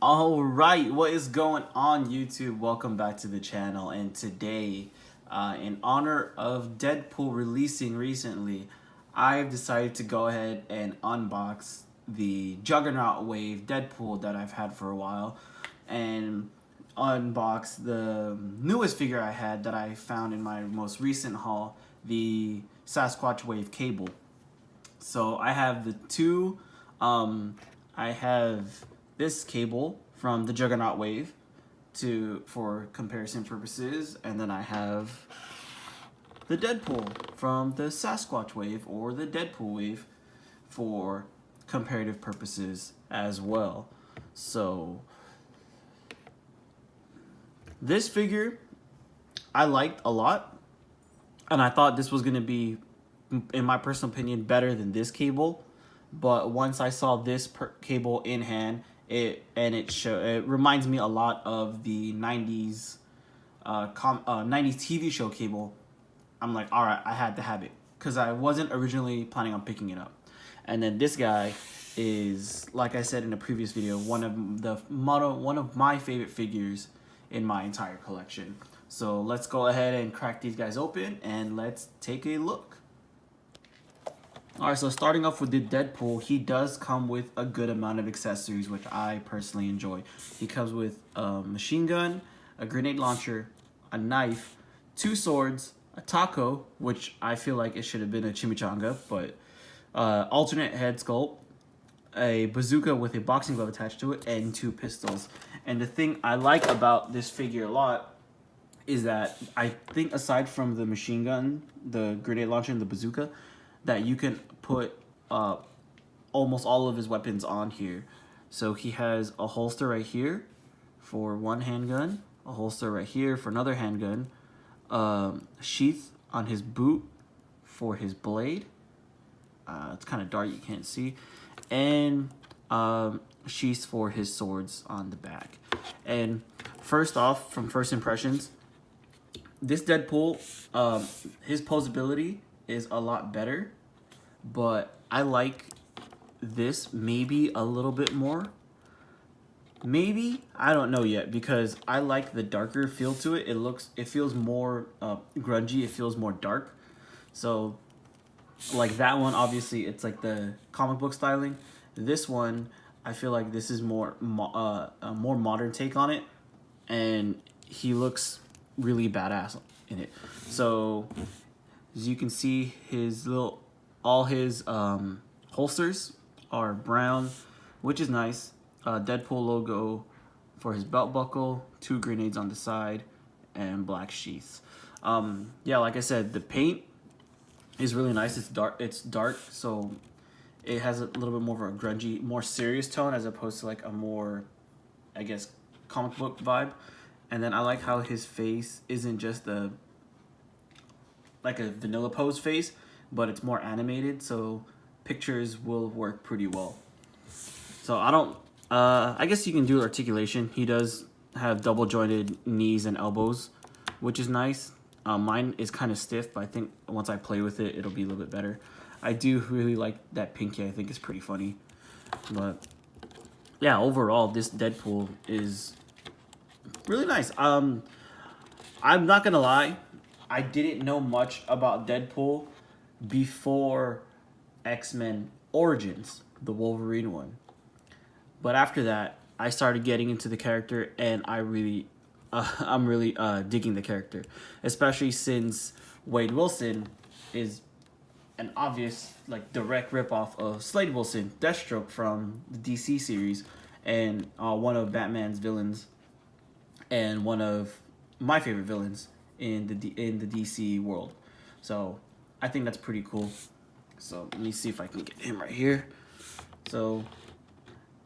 All right, what is going on YouTube? Welcome back to the channel. And today, in honor of Deadpool releasing recently, I've decided to go ahead and unbox the Juggernaut Wave Deadpool that I've had for a while, and unbox the newest figure I had that I found in my most recent haul, the Sasquatch Wave Cable. So I have the two. I have this cable from the Juggernaut Wave for comparison purposes, and then I have the Deadpool from the Sasquatch Wave or the Deadpool Wave for comparative purposes as well. So this figure I liked a lot, and I thought this was going to be, in my personal opinion, better than this cable. But once I saw this cable in hand, it reminds me a lot of the 90s 90s TV show cable. I'm like, all right, I had to have it because I wasn't originally planning on picking it up. And then this guy is, like I said in a previous video, one of my favorite figures in my entire collection. So let's go ahead and crack these guys open and let's take a look. Alright, so starting off with the Deadpool, he does come with a good amount of accessories, which I personally enjoy. He comes with a machine gun, a grenade launcher, a knife, two swords, a taco, which I feel like it should have been a chimichanga, but alternate head sculpt, a bazooka with a boxing glove attached to it, and two pistols. And the thing I like about this figure a lot is that I think aside from the machine gun, the grenade launcher, and the bazooka, that you can put almost all of his weapons on here. So he has a holster right here for one handgun, a holster right here for another handgun, sheath on his boot for his blade. It's kind of dark, you can't see, and sheaths for his swords on the back. And first off, from first impressions, this Deadpool, his posability is a lot better, but I like this maybe a little bit more. Maybe, I don't know yet, because I like the darker feel to it. It feels more grungy, it feels more dark. So like that one, obviously it's like the comic book styling. This one, I feel like this is more a more modern take on it, and he looks really badass in it. So as you can see, all his holsters are brown, which is nice. Deadpool logo for his belt buckle, two grenades on the side, and black sheaths. Yeah, like I said, the paint is really nice. It's dark, so it has a little bit more of a grungy, more serious tone as opposed to like a more, I guess, comic book vibe. And then I like how his face isn't just like a vanilla pose face, but it's more animated, so pictures will work pretty well. So I guess you can do articulation. He does have double jointed knees and elbows, which is nice. Mine is kind of stiff, but I think once I play with it, it'll be a little bit better. I do really like that pinky. I think it's pretty funny. But yeah, overall, this Deadpool is really nice. I'm not gonna lie, I didn't know much about Deadpool before X-Men Origins, the Wolverine one. But after that, I started getting into the character, and I'm really digging the character, especially since Wade Wilson is an obvious, like, direct ripoff of Slade Wilson, Deathstroke from the DC series, and one of Batman's villains, and one of my favorite villains in the DC world. So I think that's pretty cool. So let me see if I can get him right here. So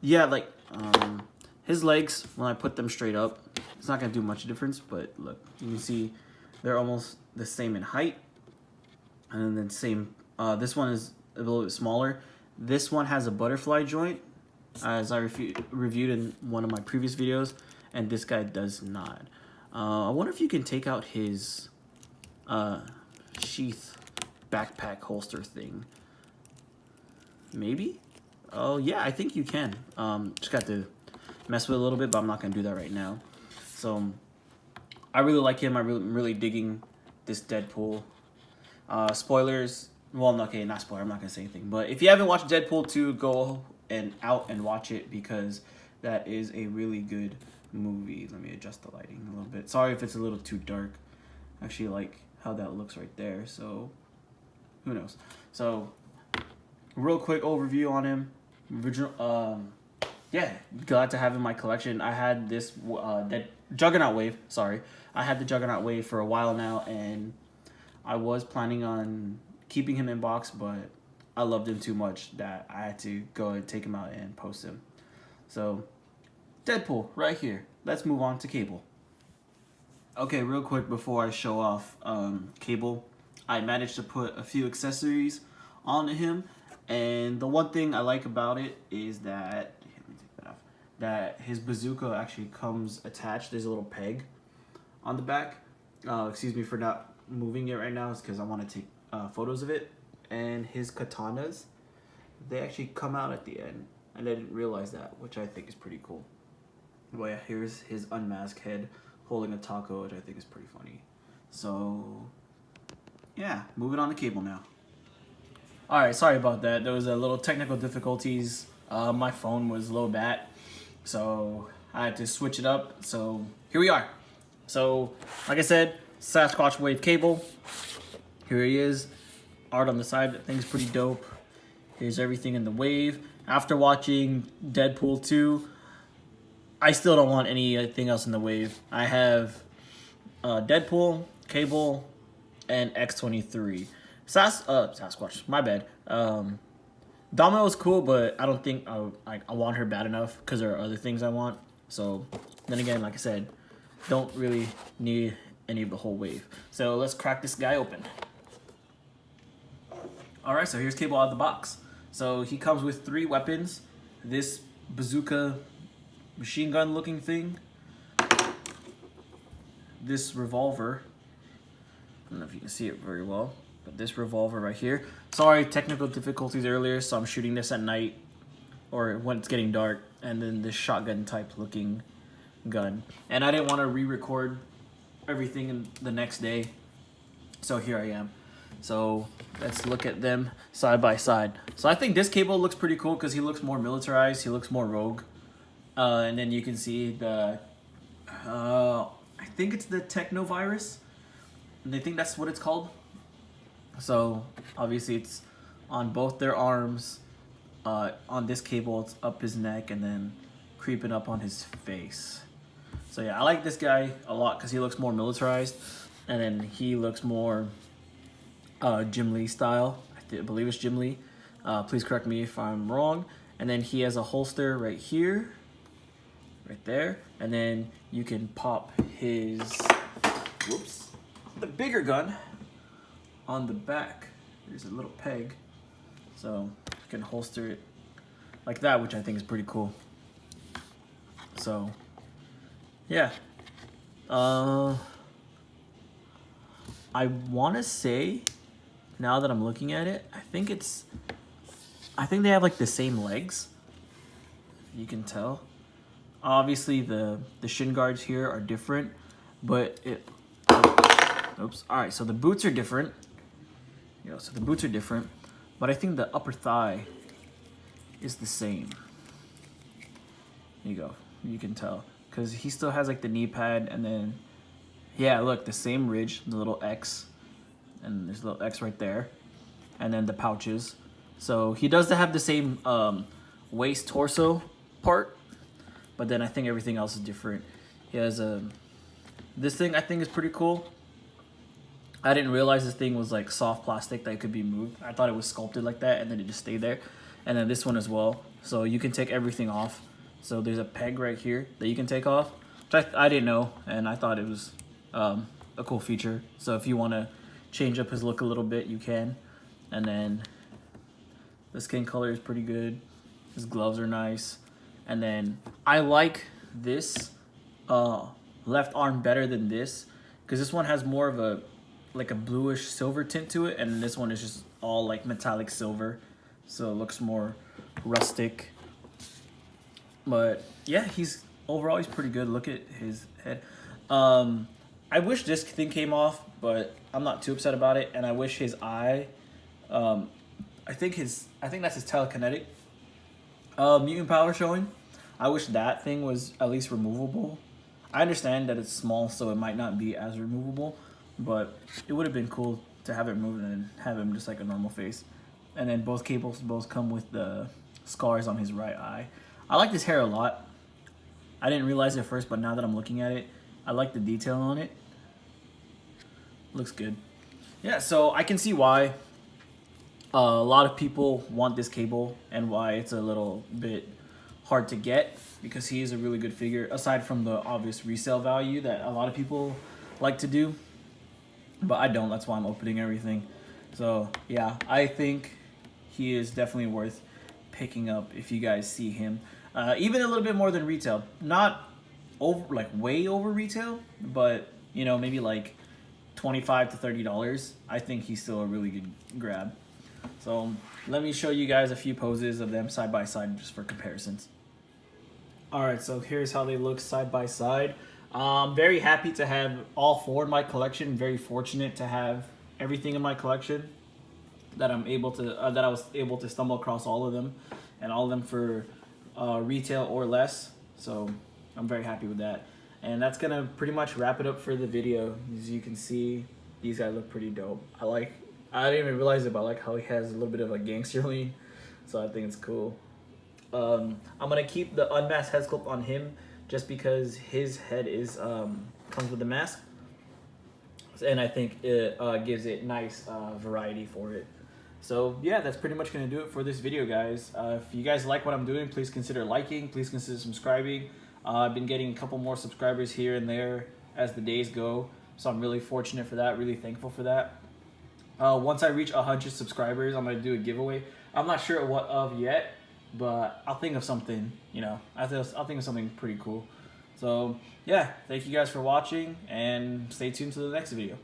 yeah, like his legs, when I put them straight up, it's not gonna do much difference, but look, you can see they're almost the same in height. And then same, this one is a little bit smaller. This one has a butterfly joint, as I reviewed in one of my previous videos, and this guy does not. I wonder if you can take out his sheath backpack holster thing. Maybe? Oh yeah, I think you can. Just got to mess with a little bit, but I'm not gonna do that right now. So I really like him. I'm really digging this Deadpool. Spoilers. Well, okay, not spoiler. I'm not gonna say anything. But if you haven't watched Deadpool 2, go out and watch it because that is a really good movie. Let me adjust the lighting a little bit. Sorry if it's a little too dark. I actually like how that looks right there. So who knows? So real quick overview on him. Original. Yeah, glad to have in my collection. I had this Juggernaut Wave. Sorry, I had the Juggernaut Wave for a while now, and I was planning on keeping him in box, but I loved him too much that I had to go and take him out and post him. So, Deadpool right here. Let's move on to Cable. Okay, real quick before I show off Cable, I managed to put a few accessories on him, and the one thing I like about it is that that his bazooka actually comes attached. There's a little peg on the back. Excuse me for not moving it right now. It's because I want to take photos of it. And his katanas, they actually come out at the end. And I didn't realize that, which I think is pretty cool. But yeah, here's his unmasked head holding a taco, which I think is pretty funny. So, yeah, moving on to Cable now. Alright, sorry about that. There was a little technical difficulties. My phone was low bat. So I had to switch it up. So here we are. So like I said, Sasquatch Wave Cable. Here he is. Art on the side. That thing's pretty dope. Here's everything in the wave. After watching Deadpool 2, I still don't want anything else in the wave. I have Deadpool, Cable, and X-23. Sasquatch. My bad. Domino is cool, but I don't think I want her bad enough because there are other things I want. So, then again, like I said, don't really need any of the whole wave. So, let's crack this guy open. Alright, so here's Cable out of the box. So, he comes with 3 weapons. This bazooka machine gun looking thing. This revolver. I don't know if you can see it very well. But this revolver right here. Sorry, technical difficulties earlier, so I'm shooting this at night or when it's getting dark. And then this shotgun type looking gun. And I didn't want to re-record everything in the next day. So here I am. So let's look at them side by side. So I think this Cable looks pretty cool because he looks more militarized. He looks more rogue. And then you can see the, I think it's the Technovirus. And I think that's what it's called. So obviously it's on both their arms. On this Cable, it's up his neck and then creeping up on his face. So yeah, I like this guy a lot because he looks more militarized, and then he looks more Jim Lee style. I believe it's Jim Lee. Please correct me if I'm wrong. And then he has a holster right here, right there, and then you can pop his the bigger gun on the back. There's a little peg, so you can holster it like that, which I think is pretty cool. So yeah, I want to say, now that I'm looking at it, I think they have like the same legs. You can tell. Obviously the shin guards here are different, but oops. All right, so the boots are different. So the boots are different, but I think the upper thigh is the same. There you go. You can tell because he still has like the knee pad, and then yeah, look, the same ridge, the little X, and there's a little X right there, and then the pouches. So he does have the same waist torso part, but then I think everything else is different. He has this thing I think is pretty cool. I didn't realize this thing was like soft plastic that it could be moved. I thought it was sculpted like that, and then it just stayed there. And then this one as well. So you can take everything off. So there's a peg right here that you can take off, which I didn't know, and I thought it was a cool feature. So if you want to change up his look a little bit, you can. And then the skin color is pretty good. His gloves are nice. And then I like this left arm better than this, because this one has more of a like a bluish silver tint to it, and this one is just all like metallic silver, so it looks more rustic. But yeah, overall he's pretty good. Look at his head. I wish this thing came off, but I'm not too upset about it. And I wish his eye. Um, I think that's his telekinetic mutant power showing. I wish that thing was at least removable. I understand that it's small, so it might not be as removable, but it would have been cool to have it removed and have him just like a normal face. And then both cables both come with the scars on his right eye. I like this hair a lot. I didn't realize it at first, but now that I'm looking at it, I like the detail on it. Looks good. Yeah, so I can see why a lot of people want this cable and why it's a little bit hard to get, because he is a really good figure, aside from the obvious resale value that a lot of people like to do. But I don't. That's why I'm opening everything. So yeah, I think he is definitely worth picking up if you guys see him. Even a little bit more than retail. Not over, like way over retail, but you know, maybe like $25 to $30. I think he's still a really good grab. So let me show you guys a few poses of them side by side just for comparisons. Alright, so here's how they look side by side. I'm very happy to have all four in my collection. Very fortunate to have everything in my collection that I was able to stumble across all of them, and all of them for retail or less. So I'm very happy with that. And that's gonna pretty much wrap it up for the video. As you can see, these guys look pretty dope. I didn't even realize it, but I like how he has a little bit of a gangster lean. So I think it's cool. I'm gonna keep the unmasked head sculpt on him just because his head is comes with the mask, and I think it gives it nice variety for it. So yeah, that's pretty much gonna do it for this video, guys. If you guys like what I'm doing, please consider liking, please consider subscribing. I've been getting a couple more subscribers here and there as the days go, so I'm really fortunate for that, really thankful for that. Once I reach 100 subscribers, I'm gonna do a giveaway. I'm not sure what of yet, but I'll think of something, you know. I'll think of something pretty cool. So yeah, thank you guys for watching, and stay tuned to the next video.